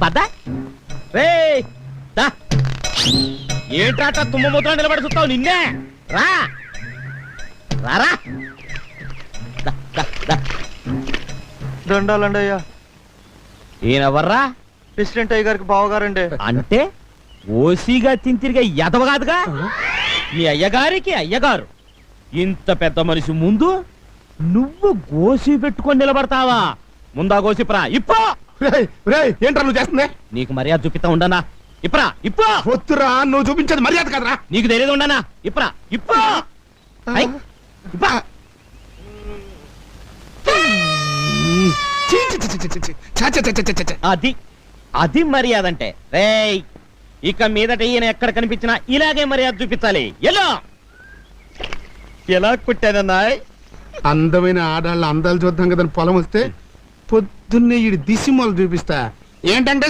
పద రే ఏంట్రాట తుమ్మ మూత్రం నిలబడి చూస్తావు నిన్నే రా రారా దండాలండి అయ్యా. ఈయనెవర్రా? ప్రెసిడెంట్ అయ్య గారికి బావగారండి. అంటే ఓసీగా తింతిరిగా ఎదవ కాదుగా మీ అయ్యగారికి అయ్యగారు. ఇంత పెద్ద మనిషి ముందు నువ్వు గోసి పెట్టుకొని నిలబడతావా? ముందా గోసిప్రా ఇప్పో. ఏంట్రా నువ్వు చేస్తుంది? నీకు మర్యాద చూపిస్తా ఉండనా? ఇప్రా ఇప్పో. వద్దురా, నువ్వు చూపించేది మర్యాద కదరా. నీకు తెలియదు ఉండనా? ఇప్రా ఇప్పో. అది అది మర్యాద అంటే. రేయ్ ఇక మీదట ఈయన ఎక్కడ కనిపించినా ఇలాగే మర్యాద చూపించాలి. ఎలా ఎలా కుట్టానన్నా? అందమైన ఆడాళ్ళ అందాలు చూద్దాం కదా పొలం వస్తే పొద్దున్నే ఈ దిశ మొదలు చూపిస్తా. ఏంటంటే